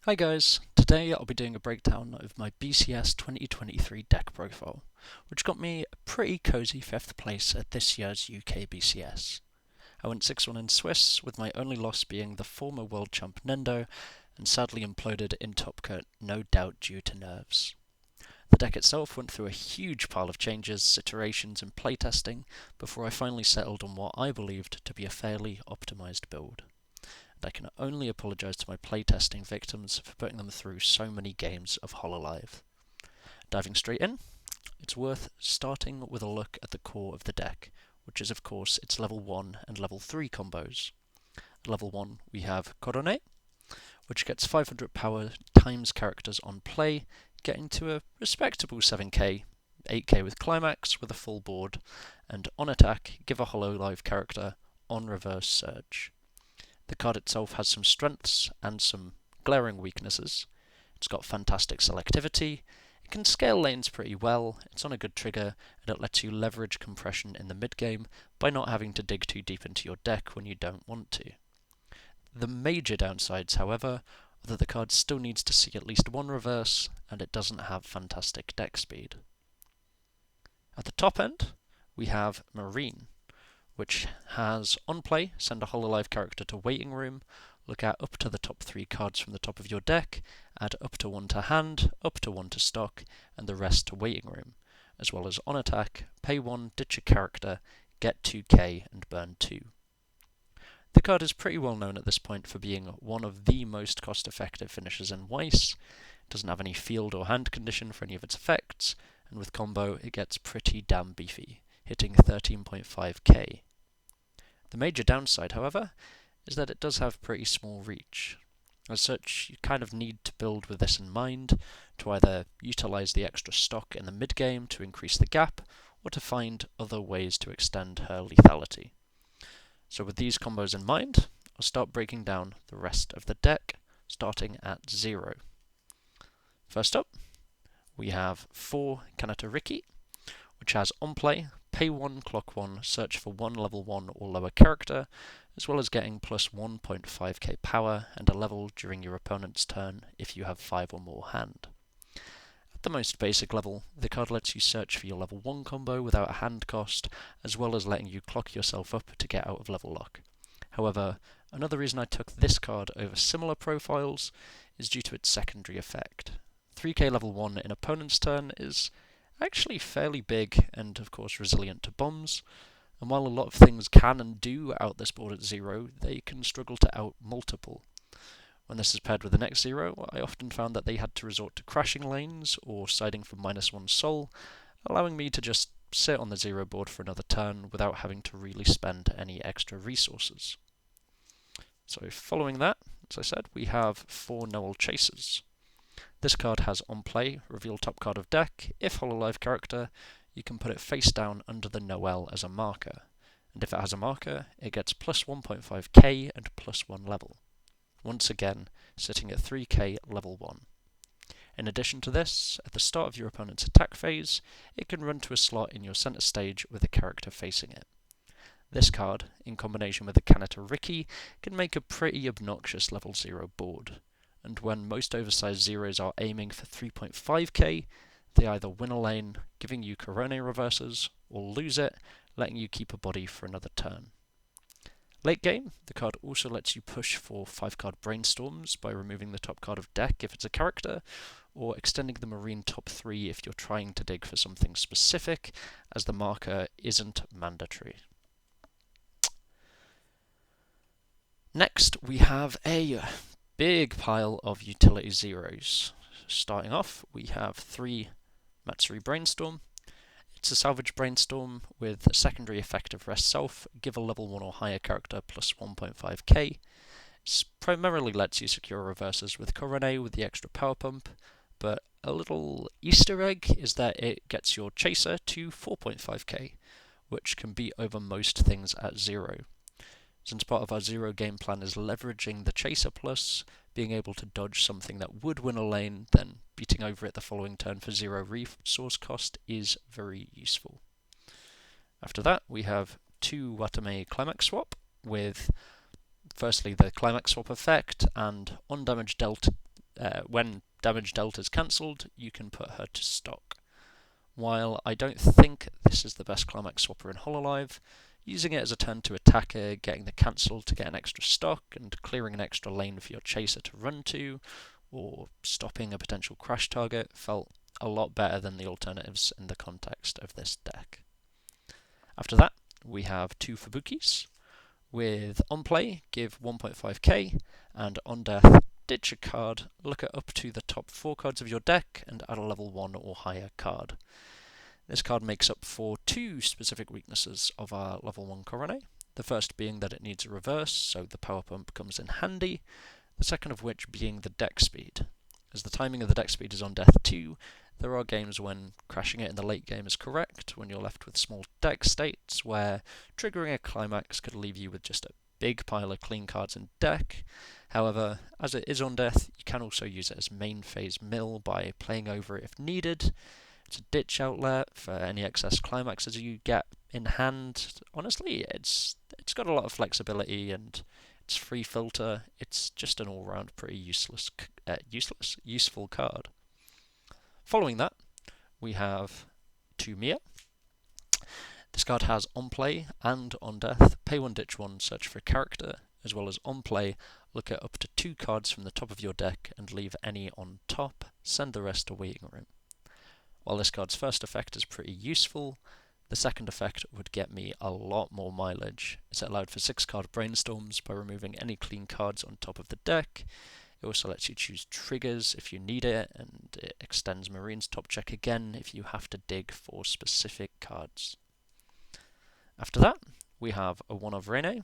Hi guys, today I'll be doing a breakdown of my BCS 2023 deck profile, which got me a pretty cozy 5th place at this year's UK BCS. I went 6-1 in Swiss, with my only loss being the former world champ Nendo, and sadly imploded in Top Cut, no doubt due to nerves. The deck itself went through a huge pile of changes, iterations and playtesting before I finally settled on what I believed to be a fairly optimised build. And I can only apologise to my playtesting victims for putting them through so many games of Hololive. Diving straight in, it's worth starting with a look at the core of the deck, which is of course its level 1 and level 3 combos. At level 1 we have Korone, which gets 500 power times characters on play, getting to a respectable 7k, 8k with Climax with a full board, and on attack give a Hololive character on reverse surge. The card itself has some strengths and some glaring weaknesses. It's got fantastic selectivity, it can scale lanes pretty well, it's on a good trigger, and it lets you leverage compression in the mid-game by not having to dig too deep into your deck when you don't want to. The major downsides, however, are that the card still needs to see at least one reverse, and it doesn't have fantastic deck speed. At the top end, we have Marine, which has, on play, send a Hololive character to Waiting Room, look at up to the top 3 cards from the top of your deck, add up to 1 to hand, up to 1 to stock, and the rest to Waiting Room, as well as on attack, pay 1, ditch a character, get 2k, and burn 2. The card is pretty well known at this point for being one of the most cost-effective finishers in Weiss. It doesn't have any field or hand condition for any of its effects, and with combo it gets pretty damn beefy, hitting 13.5k. The major downside, however, is that it does have pretty small reach. As such, you kind of need to build with this in mind, to either utilise the extra stock in the mid-game to increase the gap, or to find other ways to extend her lethality. So with these combos in mind, I'll start breaking down the rest of the deck, starting at 0. First up, we have 4 Kanata Riki, which has on play, pay 1, clock 1, search for 1 level 1 or lower character, as well as getting plus 1.5k power and a level during your opponent's turn if you have 5 or more hand. At the most basic level, the card lets you search for your level 1 combo without a hand cost, as well as letting you clock yourself up to get out of level lock. However, another reason I took this card over similar profiles is due to its secondary effect. 3k level 1 in opponent's turn is actually fairly big and of course resilient to bombs, and while a lot of things can and do out this board at 0, they can struggle to out multiple. When this is paired with the next 0, I often found that they had to resort to crashing lanes or siding for -1 soul, allowing me to just sit on the 0 board for another turn without having to really spend any extra resources. So following that, as I said, we have 4 Noel Chasers. This card has on play, reveal top card of deck. If Hololive character, you can put it face down under the Noel as a marker. And if it has a marker, it gets plus 1.5k and plus 1 level. Once again, sitting at 3k level 1. In addition to this, at the start of your opponent's attack phase, it can run to a slot in your center stage with a character facing it. This card, in combination with the Kanata Riki, can make a pretty obnoxious level 0 board. And when most oversized zeros are aiming for 3.5k, they either win a lane, giving you Korone reverses, or lose it, letting you keep a body for another turn. Late game, the card also lets you push for 5-card brainstorms by removing the top card of deck if it's a character, or extending the Marine top 3 if you're trying to dig for something specific, as the marker isn't mandatory. Next, we have a big pile of utility zeros. Starting off, we have 3 Matsuri Brainstorm. It's a salvage brainstorm with a secondary effect of rest self, give a level 1 or higher character plus 1.5k. It primarily lets you secure reverses with Korone with the extra power pump, but a little Easter egg is that it gets your chaser to 4.5k, which can beat over most things at 0. Since part of our 0 game plan is leveraging the Chaser Plus, being able to dodge something that would win a lane, then beating over it the following turn for 0 resource cost is very useful. After that, we have 2 Watame Climax Swap, with firstly the Climax Swap effect and on damage dealt when damage dealt is cancelled, you can put her to stock. While I don't think this is the best Climax swapper in Hololive, using it as a turn to attack her, getting the cancel to get an extra stock, and clearing an extra lane for your chaser to run to, or stopping a potential crash target felt a lot better than the alternatives in the context of this deck. After that, we have 2 Fubukis, with on play, give 1.5k, and on death, ditch a card, look at up to the top 4 cards of your deck, and add a level 1 or higher card. This card makes up for 2 specific weaknesses of our level 1 Korone, the first being that it needs a reverse, so the power pump comes in handy, the second of which being the deck speed. As the timing of the deck speed is on death 2, there are games when crashing it in the late game is correct, when you're left with small deck states, where triggering a climax could leave you with just a big pile of clean cards in deck. However, as it is on death, you can also use it as main phase mill by playing over it if needed. It's a ditch outlet for any excess climaxes you get in hand. Honestly, it's got a lot of flexibility and it's free filter. It's just an all-round pretty useful card. Following that, we have 2 Mia. This card has on play and on death, pay 1, ditch 1, search for a character, as well as on play, look at up to 2 cards from the top of your deck and leave any on top, send the rest to waiting room. While this card's first effect is pretty useful, the second effect would get me a lot more mileage. It's allowed for 6 card brainstorms by removing any clean cards on top of the deck. It also lets you choose triggers if you need it, and it extends Marine's top check again if you have to dig for specific cards. After that, we have a 1 of Rene,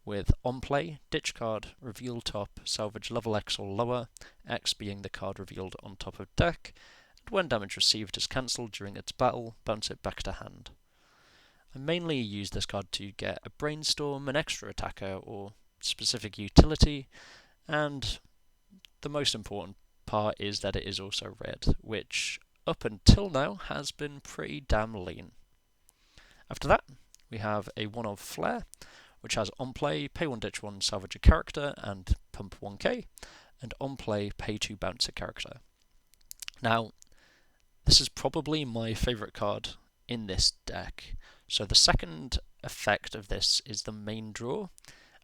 with on play, ditch card, reveal top, salvage level X or lower, X being the card revealed on top of deck, and when damage received is cancelled during its battle, bounce it back to hand. I mainly use this card to get a brainstorm, an extra attacker, or specific utility, and the most important part is that it is also red, which up until now has been pretty damn lean. After that, we have a 1 of Flare, which has on play, pay 1, ditch 1, salvage a character, and pump 1k, and on play, pay 2, bounce a character. Now, this is probably my favourite card in this deck. So the second effect of this is the main draw,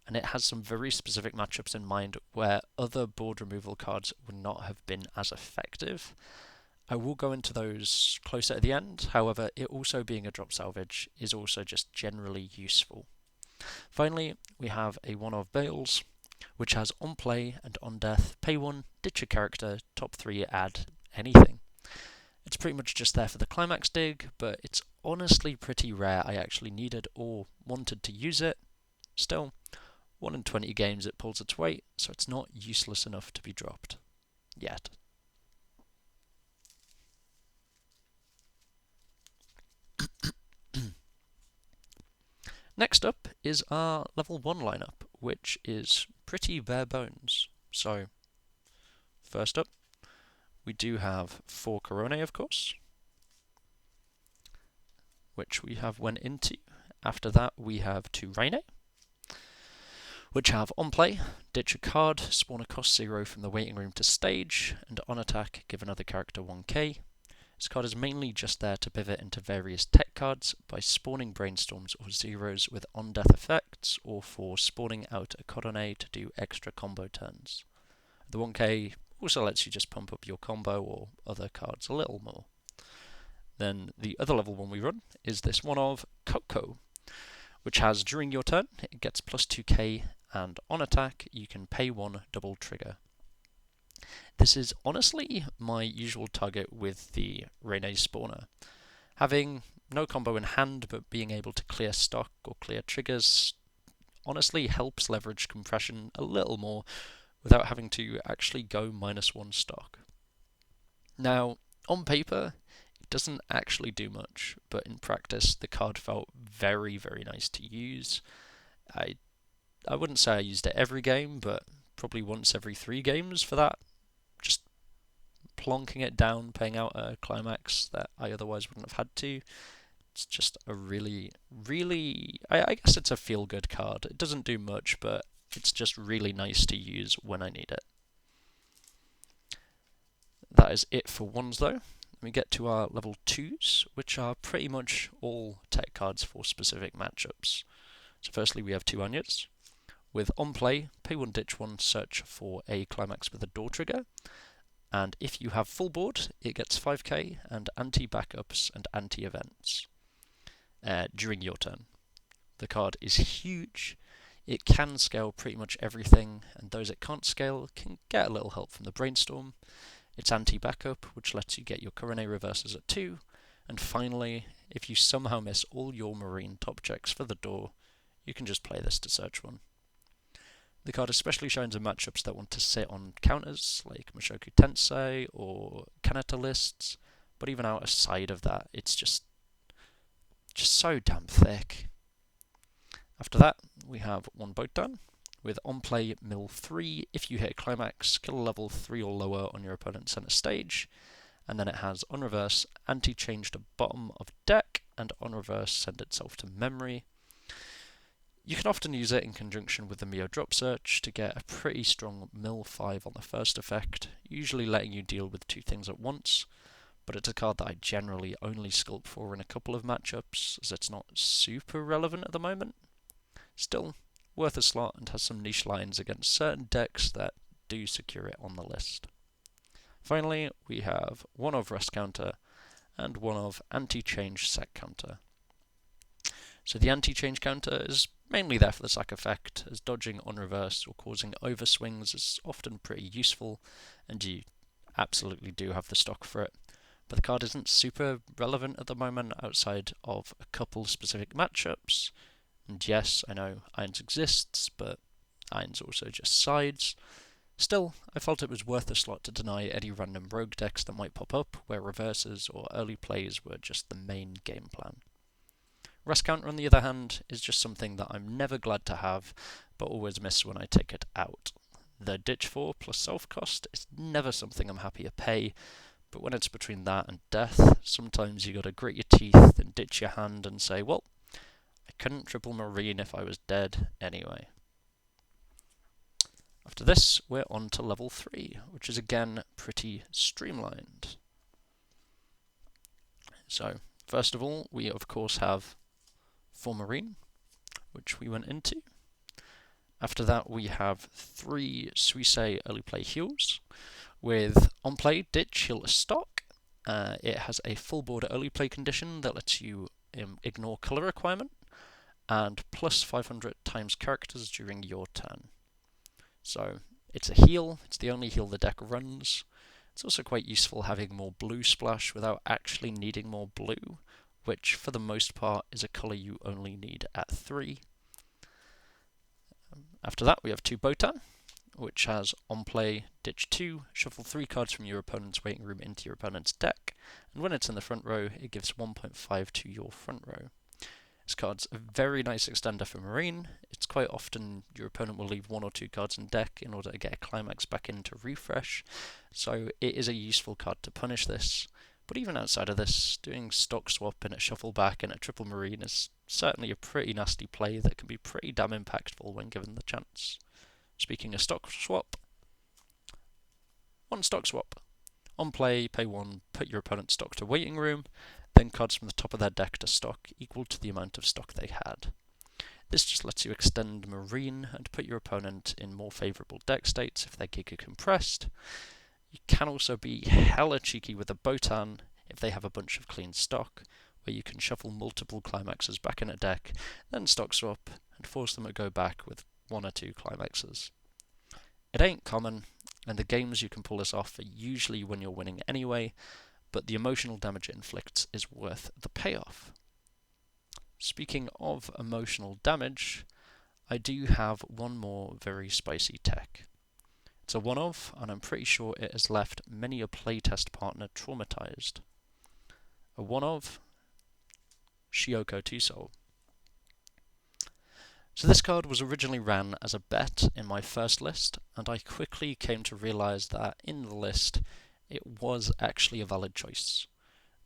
and it has some very specific matchups in mind where other board removal cards would not have been as effective. I will go into those closer at the end, however, it also being a drop salvage is also just generally useful. Finally, we have a 1 of Bales, which has on play and on death, pay 1, ditch a character, top 3, add anything. It's pretty much just there for the climax dig, but it's honestly pretty rare I actually needed or wanted to use it. Still, 1 in 20 games it pulls its weight, so it's not useless enough to be dropped. Yet. Next up is our level 1 lineup, which is pretty bare bones. So, first up, we do have 4 Korone, of course, which we have went into. After that, we have 2 Reine, which have on play, ditch a card, spawn a cost 0 from the waiting room to stage, and on attack, give another character 1k. This card is mainly just there to pivot into various tech cards by spawning brainstorms or zeros with on-death effects, or for spawning out a Korone to do extra combo turns. The 1k also lets you just pump up your combo or other cards a little more. Then the other level 1 we run is this 1 of Coco, which has during your turn, it gets plus 2k, and on attack, you can pay 1 double trigger. This is honestly my usual target with the Reine spawner. Having no combo in hand, but being able to clear stock or clear triggers honestly helps leverage compression a little more without having to actually go -1 stock. Now, on paper, it doesn't actually do much, but in practice, the card felt very, very nice to use. I wouldn't say I used it every game, but probably once every 3 games for that. Just plonking it down, paying out a climax that I otherwise wouldn't have had to. It's just a really, I guess it's a feel-good card. It doesn't do much, but it's just really nice to use when I need it. That is it for ones though. We get to our level 2s, which are pretty much all tech cards for specific matchups. So firstly we have 2 Anyas. With on play, pay 1, ditch 1, search for a climax with a door trigger. And if you have full board, it gets 5k and anti-backups and anti-events during your turn. The card is huge. It can scale pretty much everything, and those it can't scale can get a little help from the brainstorm. It's anti-backup, which lets you get your Korone reverses at 2, and finally, if you somehow miss all your marine top checks for the door, you can just play this to search one. The card especially shines in matchups that want to sit on counters, like Mushoku Tensei or Kanata lists, but even outside of that, it's just so damn thick. After that, we have 1 Botan, with on play mill 3 if you hit a climax, kill a level 3 or lower on your opponent's center stage, and then it has on reverse anti-change to bottom of deck, and on reverse send itself to memory. You can often use it in conjunction with the Mio drop search to get a pretty strong mill 5 on the first effect, usually letting you deal with 2 things at once, but it's a card that I generally only sculpt for in a couple of matchups, as it's not super relevant at the moment. Still, worth a slot and has some niche lines against certain decks that do secure it on the list. Finally, we have 1 of rest counter and 1 of anti-change sack counter. So the anti-change counter is mainly there for the sack effect, as dodging on reverse or causing overswings is often pretty useful, and you absolutely do have the stock for it. But the card isn't super relevant at the moment outside of a couple specific matchups. And yes, I know Irons exists, but Irons also just sides. Still, I felt it was worth a slot to deny any random rogue decks that might pop up, where reverses or early plays were just the main game plan. Rest counter, on the other hand, is just something that I'm never glad to have, but always miss when I take it out. The ditch 4 plus self cost is never something I'm happy to pay, but when it's between that and death, sometimes you gotta grit your teeth and ditch your hand and say, well, I couldn't triple marine if I was dead anyway. After this, we're on to level 3, which is again pretty streamlined. So, first of all, we of course have 4 marine, which we went into. After that, we have 3 Suisei early play heals, with on play ditch heal a stock. It has a full board early play condition that lets you ignore color requirement, and plus 500 times characters during your turn. So it's a heal, it's the only heal the deck runs. It's also quite useful having more blue splash without actually needing more blue, which for the most part is a colour you only need at 3. After that we have 2 Botan, which has on play ditch 2, shuffle 3 cards from your opponent's waiting room into your opponent's deck, and when it's in the front row it gives 1.5 to your front row. This card's a very nice extender for Marine. It's quite often your opponent will leave 1 or 2 cards in deck in order to get a climax back in to refresh, so it is a useful card to punish this. But even outside of this, doing stock swap in a shuffle back and a triple Marine is certainly a pretty nasty play that can be pretty damn impactful when given the chance. Speaking of stock swap, 1 stock swap. On play, pay 1, put your opponent's stock to waiting room, then cards from the top of their deck to stock equal to the amount of stock they had. This just lets you extend Marine and put your opponent in more favourable deck states if they're Giga compressed. You can also be hella cheeky with a Botan if they have a bunch of clean stock, where you can shuffle multiple climaxes back in a deck, then stock swap, and force them to go back with 1 or 2 climaxes. It ain't common, and the games you can pull this off are usually when you're winning anyway, but the emotional damage it inflicts is worth the payoff. Speaking of emotional damage, I do have one more very spicy tech. It's a one-of, and I'm pretty sure it has left many a playtest partner traumatized. A one-of, Shioko Two-Soul. So this card was originally ran as a bet in my first list, and I quickly came to realize that in the list it was actually a valid choice.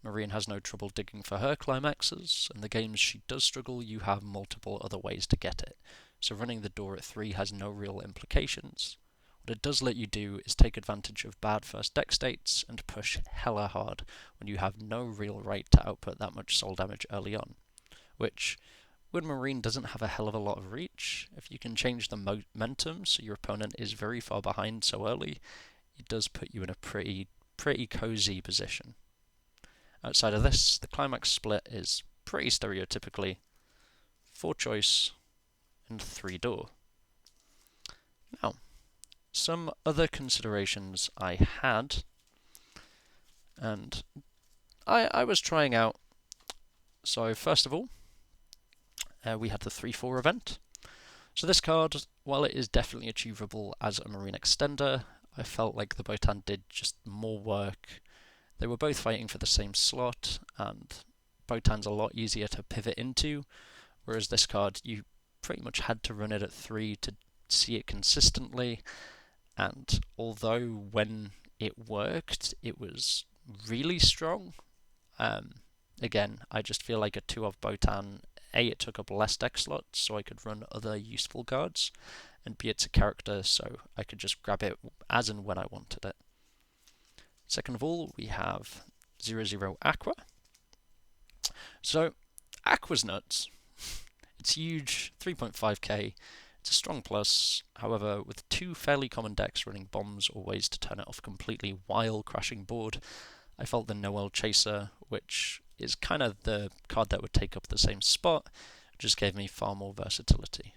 Marine has no trouble digging for her climaxes, and the games she does struggle you have multiple other ways to get it, so running the door at 3 has no real implications. what it does let you do is take advantage of bad first deck states and push hella hard when you have no real right to output that much soul damage early on, which, when Marine doesn't have a hell of a lot of reach, if you can change the momentum so your opponent is very far behind so early, it does put you in a pretty cozy position. Outside of this, the climax split is pretty stereotypically 4 choice and 3 door. Now, some other considerations I had, and I was trying out. So first of all, we had the 3-4 event. So this card, while it is definitely achievable as a Marine extender, I felt like the Botan did just more work. They were both fighting for the same slot, and Botan's a lot easier to pivot into, whereas this card, you pretty much had to run it at 3 to see it consistently, and although when it worked, it was really strong. Again, I just feel like a 2 of Botan, A, it took up less deck slots, so I could run other useful cards, and B, it's a character, so I could just grab it as and when I wanted it. Second of all, we have 0-0 Aqua. So, Aqua's nuts. It's huge, 3.5k, it's a strong plus, however, with 2 fairly common decks running bombs or ways to turn it off completely while crashing board, I felt the Noel Chaser, which is kind of the card that would take up the same spot, just gave me far more versatility.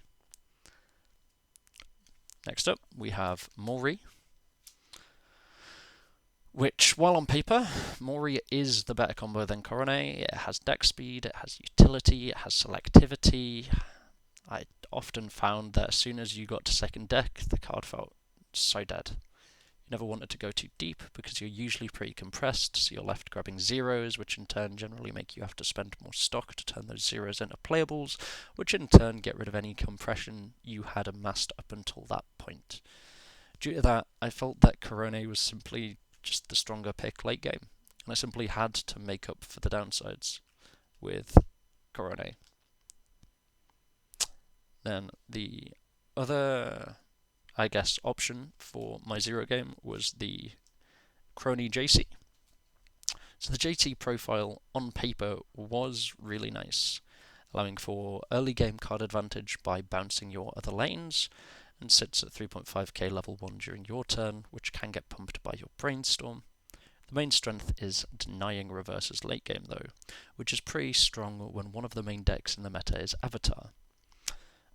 Next up, we have Mori, which, while on paper, Mori is the better combo than Korone. It has deck speed, it has utility, it has selectivity. I often found that as soon as you got to second deck, the card felt so dead. You never wanted to go too deep because you're usually pretty compressed, so you're left grabbing zeros, which in turn generally make you have to spend more stock to turn those zeros into playables, which in turn get rid of any compression you had amassed up until that point. Due to that, I felt that Korone was simply just the stronger pick late game, and I simply had to make up for the downsides with Korone. Then the other, I guess, option for my 0 game was the Korone JC. So the JT profile on paper was really nice, allowing for early game card advantage by bouncing your other lanes, and sits at 3.5k level 1 during your turn, which can get pumped by your Brainstorm. The main strength is denying reverses late game though, which is pretty strong when one of the main decks in the meta is Avatar.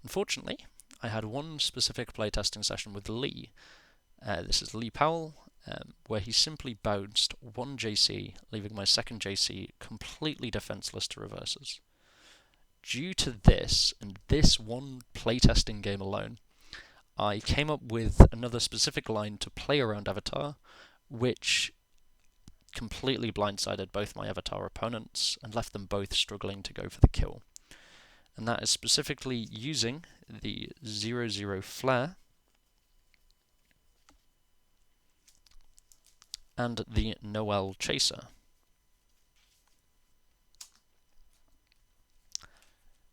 Unfortunately, I had one specific playtesting session with Lee. This is Lee Powell, where he simply bounced 1 JC, leaving my second JC completely defenseless to reverses. Due to this, and this one playtesting game alone, I came up with another specific line to play around Avatar, which completely blindsided both my Avatar opponents and left them both struggling to go for the kill. And that is specifically using the 0-0 Flare and the Noel Chaser.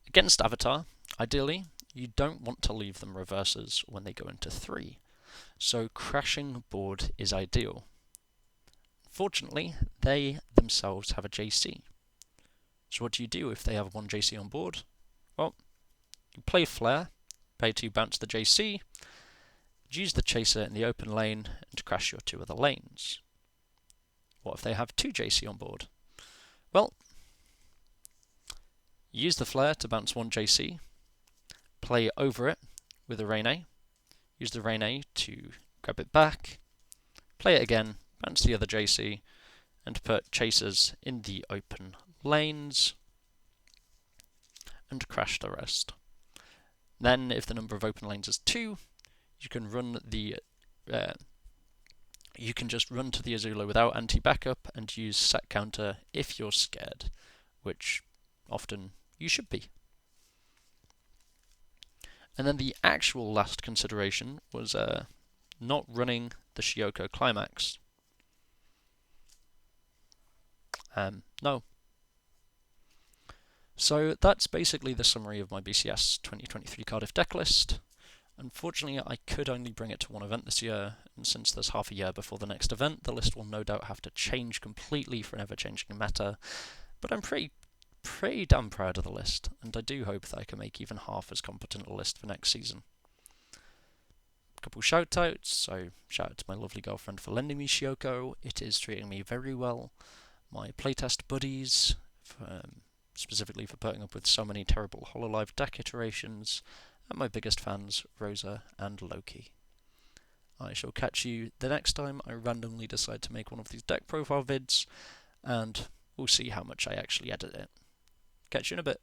Against Avatar, ideally, you don't want to leave them reverses when they go into 3, so crashing board is ideal. Fortunately, they themselves have a JC. So what do you do if they have 1 JC on board? Well, you play Flare, pay to bounce the JC, use the Chaser in the open lane, and crash your 2 other lanes. What if they have 2 JC on board? Well, use the Flare to bounce 1 JC, play over it with a Rain-A, use the Rain-A to grab it back, play it again, bounce the other JC, and put Chasers in the open lanes, and crash the rest. Then, if the number of open lanes is 2, you can run the you can just run to the Azula without anti-backup and use set counter if you're scared, which often you should be. And then the actual last consideration was not running the Shioko Climax. No. So that's basically the summary of my BCS 2023 Cardiff decklist. Unfortunately, I could only bring it to one event this year, and since there's half a year before the next event, the list will no doubt have to change completely for an ever-changing meta, but I'm pretty damn proud of the list, and I do hope that I can make even half as competent a list for next season. A couple shout-outs, so shout out to my lovely girlfriend for lending me Shioko, it is treating me very well. My playtest buddies, specifically for putting up with so many terrible Hololive deck iterations, and my biggest fans, Rosa and Loki. I shall catch you the next time I randomly decide to make one of these deck profile vids, and we'll see how much I actually edit it. Catch you in a bit.